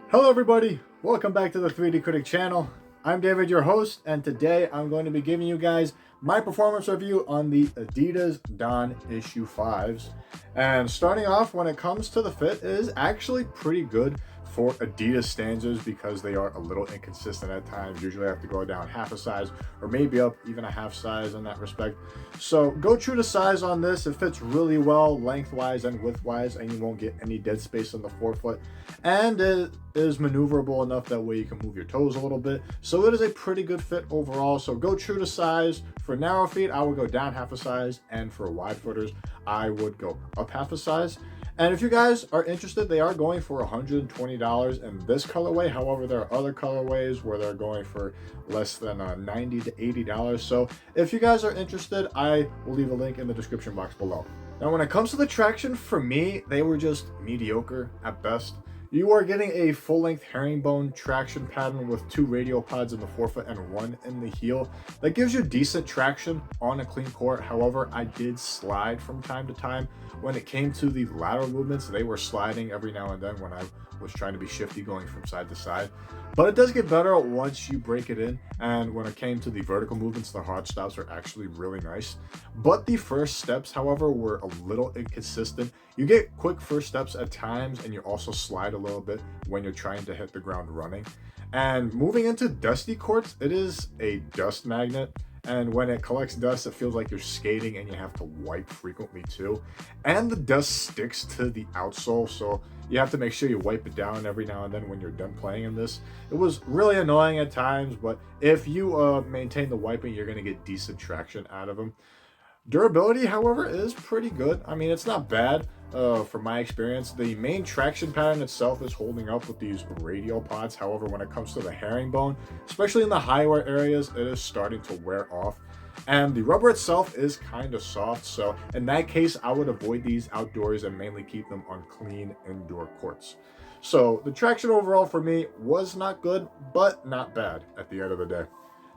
Hello everybody, welcome back to the 3D Critic channel. I'm David, your host, and today I'm going to be giving you guys my performance review on the Adidas DON Issue 5s. And starting off, when it comes to the fit, it is actually pretty good for Adidas standards because they are a little inconsistent at times. Usually I have to go down half a size or maybe up even a half size in that respect. So go true to size on this. It fits really well lengthwise and widthwise, and you won't get any dead space on the forefoot. And it is maneuverable enough that way you can move your toes a little bit. So it is a pretty good fit overall. So go true to size. For narrow feet, I would go down half a size, and for wide footers, I would go up half a size. And if you guys are interested, they are going for $120 in this colorway. However, there are other colorways where they're going for less than $90 to $80. So if you guys are interested, I will leave a link in the description box below. Now, when it comes to the traction, for me, they were just mediocre at best. You are getting a full-length herringbone traction pattern with 2 radial pods in the forefoot and 1 in the heel. That gives you decent traction on a clean court. However, I did slide from time to time. When it came to the lateral movements, they were sliding every now and then when I was trying to be shifty going from side to side. But it does get better once you break it in. And when it came to the vertical movements, the hard stops are actually really nice. But the first steps, however, were a little inconsistent. You get quick first steps at times, and you also slide a little bit when you're trying to hit the ground running. And moving into dusty courts, it is a dust magnet. And when it collects dust, it feels like you're skating and you have to wipe frequently too. And the dust sticks to the outsole, so you have to make sure you wipe it down every now and then when you're done playing in this. It was really annoying at times, but if you maintain the wiping, you're going to get decent traction out of them. Durability, however, is pretty good. I mean, it's not bad from my experience. The main traction pattern itself is holding up with these radial pods. However, when it comes to the herringbone, especially in the high wear areas, it is starting to wear off. And the rubber itself is kind of soft. So in that case, I would avoid these outdoors and mainly keep them on clean indoor courts. So the traction overall for me was not good, but not bad at the end of the day.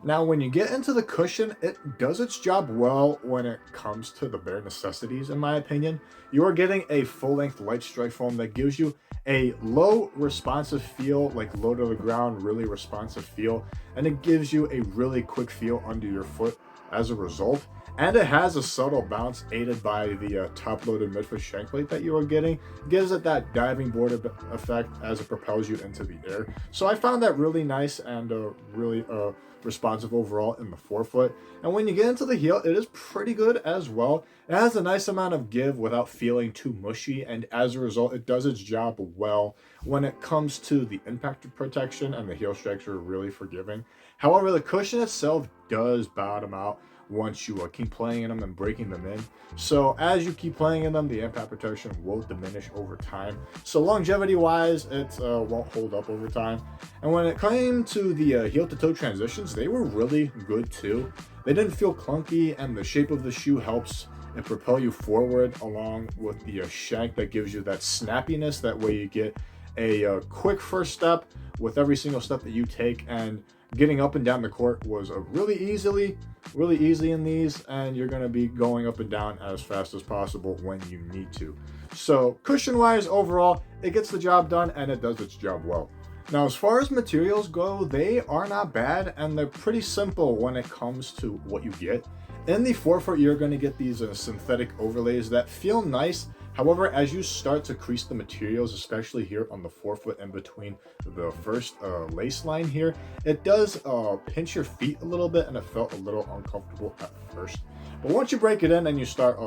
Now, when you get into the cushion, it does its job well when it comes to the bare necessities, in my opinion. You are getting a full-length light strike foam that gives you a low responsive feel, like low to the ground, really responsive feel, and it gives you a really quick feel under your foot as a result. And it has a subtle bounce aided by the top-loaded midfoot shank plate that you are getting. It gives it that diving board effect as it propels you into the air. So I found that really nice and really responsive overall in the forefoot. And when you get into the heel, it is pretty good as well. It has a nice amount of give without feeling too mushy, and as a result, it does its job well when it comes to the impact protection, and the heel strikes are really forgiving. However, the cushion itself does bottom out once you keep playing in them and breaking them in. So as you keep playing in them, the impact protection will diminish over time. So longevity wise, it won't hold up over time. And when it came to the heel to toe transitions, they were really good too. They didn't feel clunky, and the shape of the shoe helps it propel you forward along with the shank that gives you that snappiness. That way you get a quick first step with every single step that you take, and getting up and down the court was really easy in these, and you're going to be going up and down as fast as possible when you need to. So cushion wise, overall, it gets the job done and it does its job well. Now, as far as materials go, they are not bad, and they're pretty simple when it comes to what you get. In the forefoot, you're going to get these synthetic overlays that feel nice. However, as you start to crease the materials, especially here on the forefoot in between the first lace line here, it does pinch your feet a little bit, and it felt a little uncomfortable at first. But once you break it in and you start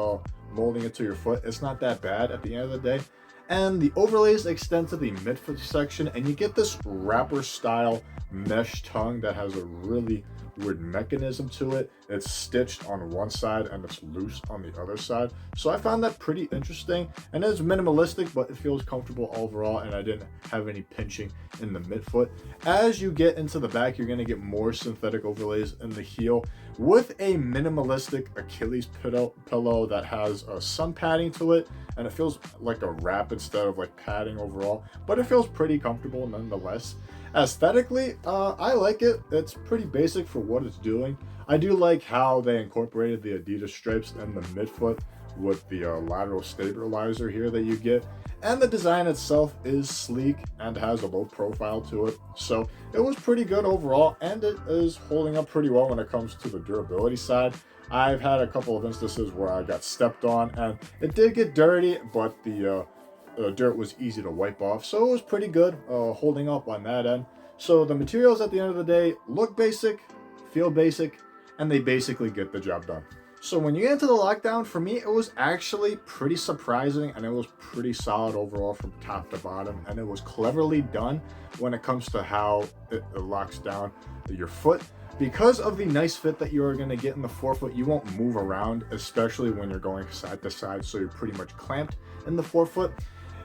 molding it to your foot, it's not that bad at the end of the day. And the overlays extend to the midfoot section, and you get this wrapper style mesh tongue that has a really weird mechanism to it. It's stitched on one side and it's loose on the other side. So I found that pretty interesting, and it's minimalistic, but it feels comfortable overall, and I didn't have any pinching in the midfoot. As you get into the back, you're going to get more synthetic overlays in the heel with a minimalistic Achilles pillow that has some padding to it, and it feels like a wrap instead of like padding overall, but it feels pretty comfortable nonetheless. Aesthetically, I like it. It's pretty basic for what it's doing. I do like how they incorporated the Adidas stripes in the midfoot with the lateral stabilizer here that you get. And the design itself is sleek and has a low profile to it. So it was pretty good overall, and it is holding up pretty well when it comes to the durability side. I've had a couple of instances where I got stepped on and it did get dirty, but the dirt was easy to wipe off. So it was pretty good holding up on that end. So the materials at the end of the day look basic, feel basic, and they basically get the job done. So when you get into the lockdown, for me, it was actually pretty surprising, and it was pretty solid overall from top to bottom, and it was cleverly done when it comes to how it locks down your foot. Because of the nice fit that you're going to get in the forefoot, you won't move around, especially when you're going side to side, so you're pretty much clamped in the forefoot.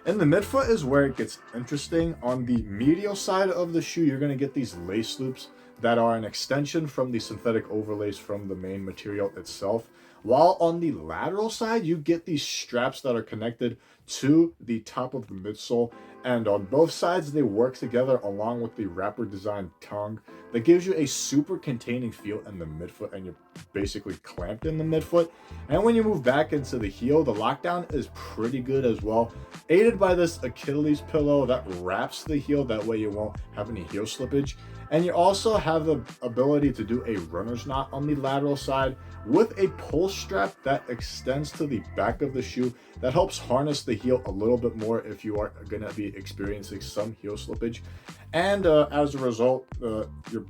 And the midfoot is where it gets interesting. On the medial side of the shoe, you're going to get these lace loops that are an extension from the synthetic overlays from the main material itself. While on the lateral side, you get these straps that are connected to the top of the midsole, and on both sides they work together along with the wrapper design tongue that gives you a super containing feel in the midfoot, and you're basically clamped in the midfoot. And when you move back into the heel, the lockdown is pretty good as well, aided by this Achilles pillow that wraps the heel, that way you won't have any heel slippage. And you also have the ability to do a runner's knot on the lateral side with a pull strap that extends to the back of the shoe that helps harness the heel a little bit more if you are going to be experiencing some heel slippage. And as a result, you're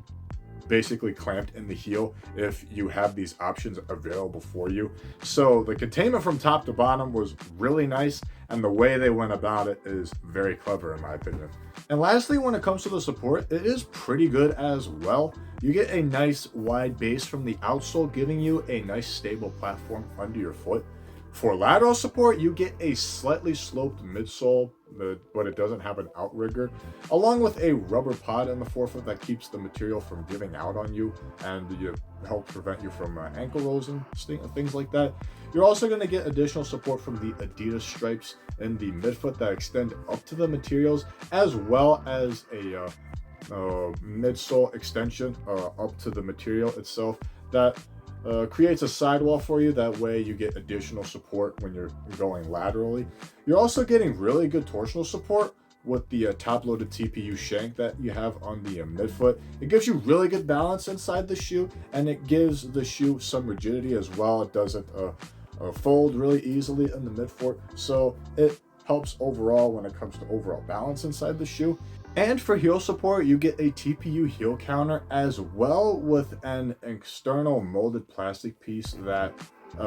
basically clamped in the heel if you have these options available for you. So the containment from top to bottom was really nice, and the way they went about it is very clever in my opinion. And lastly, when it comes to the support, it is pretty good as well. You get a nice wide base from the outsole, giving you a nice stable platform under your foot. For lateral support, you get a slightly sloped midsole, but it doesn't have an outrigger, along with a rubber pod in the forefoot that keeps the material from giving out on you, and you help prevent you from ankle rolls and things like that. You're also going to get additional support from the Adidas stripes in the midfoot that extend up to the materials, as well as a midsole extension up to the material itself that creates a sidewall for you. That way you get additional support when you're going laterally. You're also getting really good torsional support with the top-loaded TPU shank that you have on the midfoot. It gives you really good balance inside the shoe, and it gives the shoe some rigidity as well. It doesn't fold really easily in the midfoot, so it helps overall when it comes to overall balance inside the shoe. And for heel support, you get a TPU heel counter as well, with an external molded plastic piece that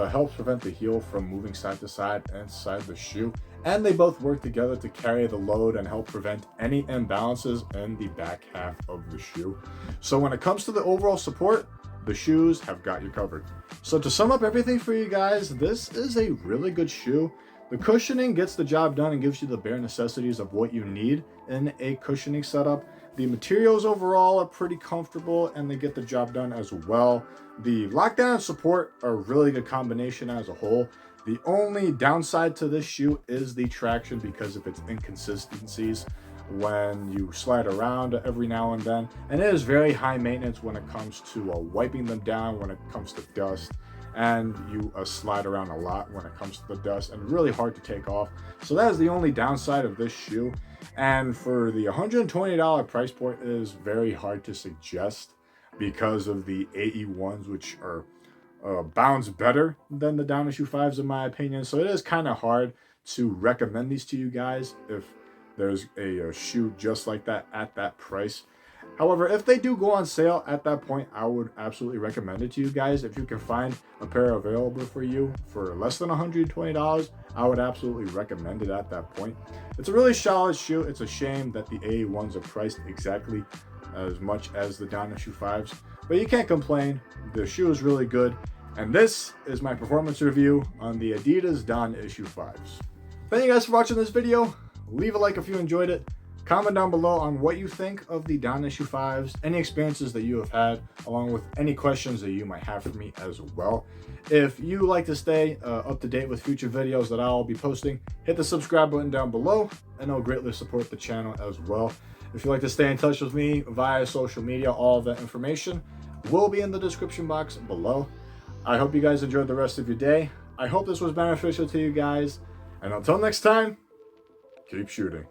helps prevent the heel from moving side to side inside the shoe. And they both work together to carry the load and help prevent any imbalances in the back half of the shoe. So when it comes to the overall support, the shoes have got you covered. So to sum up everything for you guys, this is a really good shoe. The cushioning gets the job done and gives you the bare necessities of what you need in a cushioning setup. The materials overall are pretty comfortable and they get the job done as well. The lockdown and support are a really good combination as a whole. The only downside to this shoe is the traction because of its inconsistencies when you slide around every now and then. And it is very high maintenance when it comes to wiping them down, when it comes to dust. And you slide around a lot when it comes to the dust, and really hard to take off. So that is the only downside of this shoe. And for the $120 price point, it is very hard to suggest because of the AE1s, which are bounce better than the Don Issue 5s in my opinion. So it is kind of hard to recommend these to you guys if there's a shoe just like that at that price. However, if they do go on sale at that point, I would absolutely recommend it to you guys. If you can find a pair available for you for less than $120, I would absolutely recommend it at that point. It's a really solid shoe. It's a shame that the AE1s are priced exactly as much as the Don Issue 5s, but you can't complain. The shoe is really good. And this is my performance review on the Adidas Don Issue 5s. Thank you guys for watching this video. Leave a like if you enjoyed it. Comment down below on what you think of the Don Issue 5s, any experiences that you have had, along with any questions that you might have for me as well. If you like to stay up to date with future videos that I'll be posting, hit the subscribe button down below, and it'll greatly support the channel as well. If you'd like to stay in touch with me via social media, all of that information will be in the description box below. I hope you guys enjoyed the rest of your day. I hope this was beneficial to you guys. And until next time, keep shooting.